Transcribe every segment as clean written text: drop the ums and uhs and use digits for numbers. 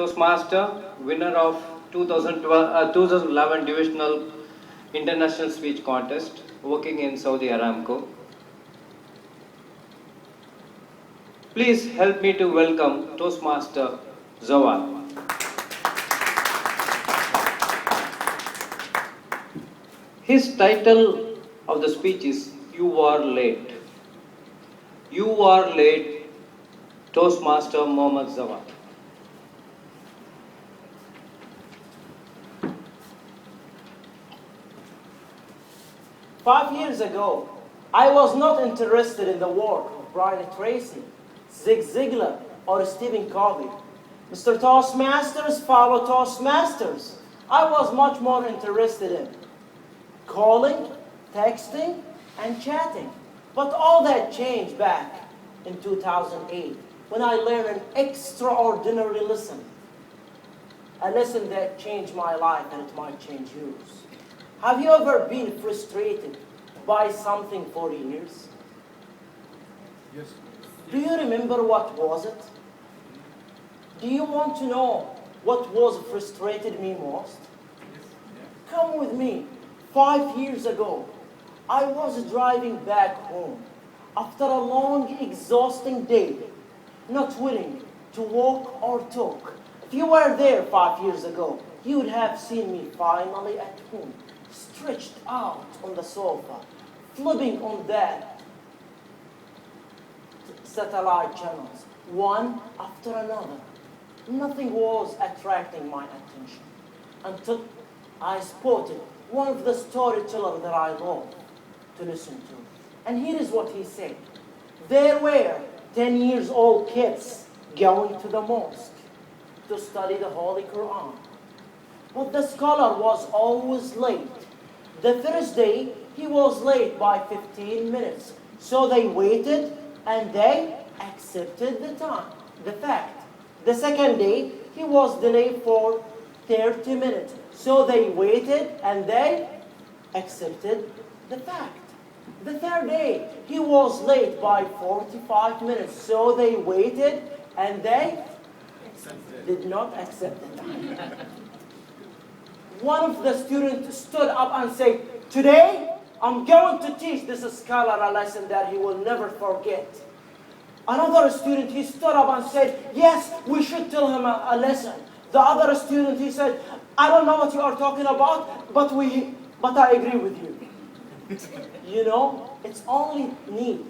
Toastmaster, winner of 2011 Divisional International Speech Contest, working in Saudi Aramco. Please help me to welcome Toastmaster Zawad. His title of the speech is You Are Late. You Are Late, Toastmaster Mohammad Zawad. Five years ago, I was not interested in the work of Brian Tracy, Zig Ziglar, or Stephen Covey. Mr. Toastmasters follow Toastmasters. I was much more interested in calling, texting, and chatting. But all that changed back in 2008 when I learned an extraordinary lesson. A lesson that changed my life and it might change yours. Have you ever been frustrated by something for years? Yes. Do you remember what was it? Do you want to know what was frustrated me most? Come with me. 5 years ago, I was driving back home after a long, exhausting day, not willing to walk or talk. If you were there 5 years ago, you would have seen me finally at home, stretched out on the sofa, flipping on that satellite channels, one after another. Nothing was attracting my attention until I spotted one of the storytellers that I love to listen to. And here is what he said. There were 10 years old kids going to the mosque to study the Holy Quran. But the scholar was always late. The first day, he was late by 15 minutes. So they waited and they accepted the fact. The second day, he was delayed for 30 minutes. So they waited and they accepted the fact. The third day, he was late by 45 minutes. So they waited and they did not accept it. One of the students stood up and said, today, I'm going to teach this scholar a lesson that he will never forget. Another student, he stood up and said, yes, we should tell him a lesson. The other student, he said, I don't know what you are talking about, but I agree with you. You know, it's only need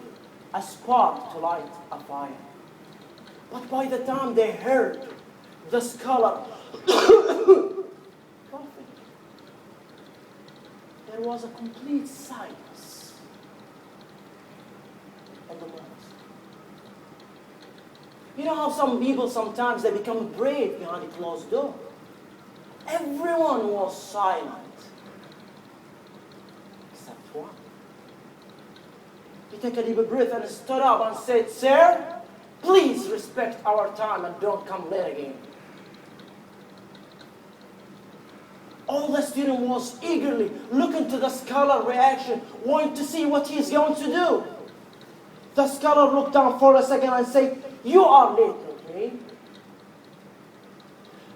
a spark to light a fire. But by the time they heard the scholar coughing, there was a complete silence in the mosque. You know how some people sometimes they become brave behind a closed door? Everyone was silent except one. He took a deep breath and stood up and said, sir, please respect our time and don't come late again. All the student was eagerly looking to the scholar's reaction, wanting to see what he's going to do. The scholar looked down for a second and said, you are late, okay?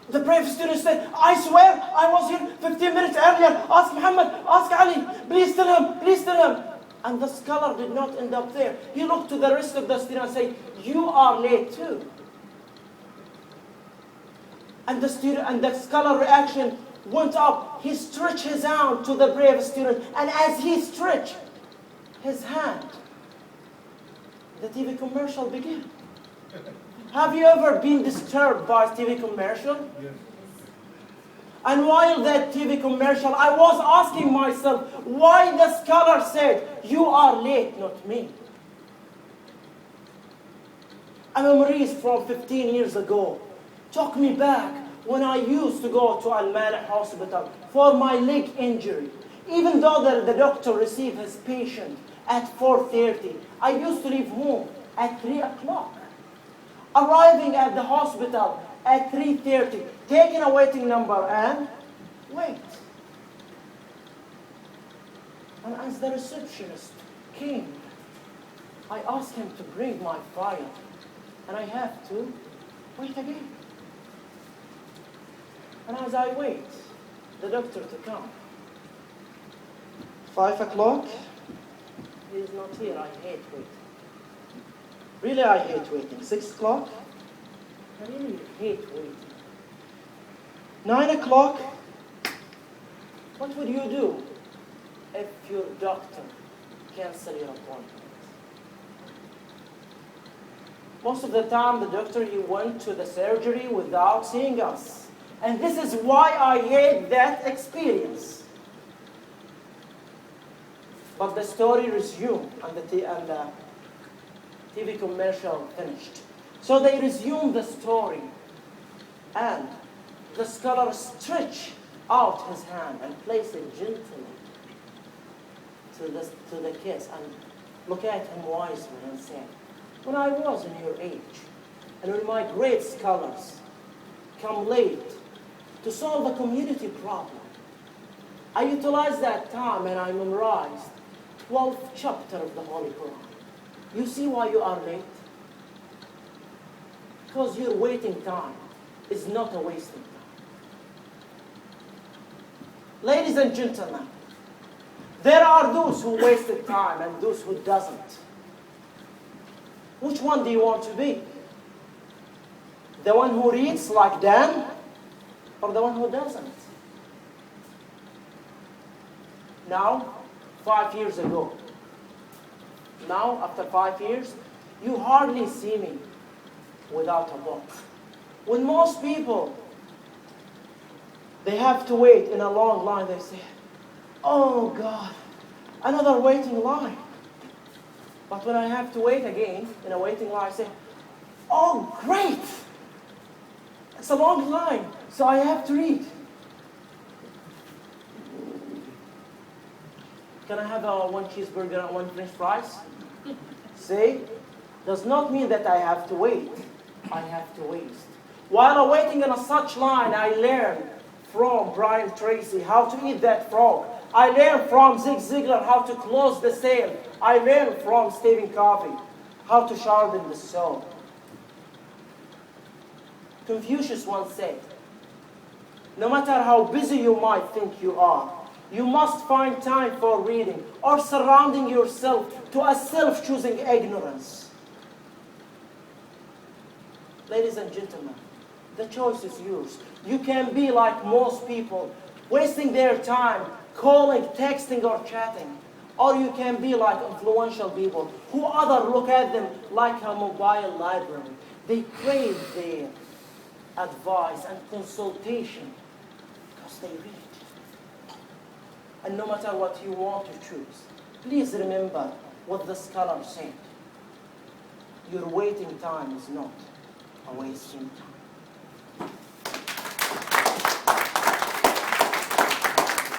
The brave student said, I swear I was here 15 minutes earlier. Ask Muhammad, ask Ali, please tell him, please tell him. And the scholar did not end up there. He looked to the rest of the students and said, you are late too. And the scholar reaction went up. He stretched his hand to the brave student. And as he stretched his hand, the TV commercial began. Have you ever been disturbed by a TV commercial? Yes. And while that TV commercial, I was asking myself, why the scholar said, you are late, not me. A memories from 15 years ago took me back when I used to go to Al-Malik Hospital for my leg injury. Even though the doctor received his patient at 4:30, I used to leave home at 3 o'clock. Arriving at the hospital at 3:30, taking a waiting number and wait. And as the receptionist came, I asked him to bring my file, and I have to wait again. And as I wait, the doctor to come. 5 o'clock, he is not here. I hate waiting. Really, I hate waiting. 6 o'clock, I really hate waiting. 9 o'clock, what would you do if your doctor cancel your appointment? Most of the time, the doctor, he went to the surgery without seeing us. And this is why I hate that experience. But the story resumed, and the TV commercial finished. So they resumed the story, and the scholar stretched out his hand and placed it gently to the kiss, and looked at him wisely and said, when I was in your age, and when my great scholars come late to solve a community problem, I utilized that time and I memorized 12th chapter of the Holy Quran. You see why you are late? Because your waiting time is not a wasting time. Ladies and gentlemen, there are those who wasted time and those who doesn't. Which one do you want to be? The one who reads like Dan, or the one who doesn't? Now, 5 years ago, now after 5 years, you hardly see me without a book. When most people, they have to wait in a long line, they say, oh God, another waiting line. But when I have to wait again in a waiting line, I say, oh great, it's a long line, so I have to read. Can I have one cheeseburger and one French fries? See, does not mean that I have to wait. I have to waste. While waiting in a such line, I learned from Brian Tracy how to eat that frog. I learned from Zig Ziglar how to close the sale. I learned from Stephen Covey how to sharpen the saw. Confucius once said, no matter how busy you might think you are, you must find time for reading or surrounding yourself to a self-choosing ignorance. Ladies and gentlemen, the choice is yours. You can be like most people, wasting their time calling, texting, or chatting. Or you can be like influential people who others look at them like a mobile library. They crave their advice and consultation because they read. And no matter what you want to choose, please remember what the scholar said. Your waiting time is not a wasting time.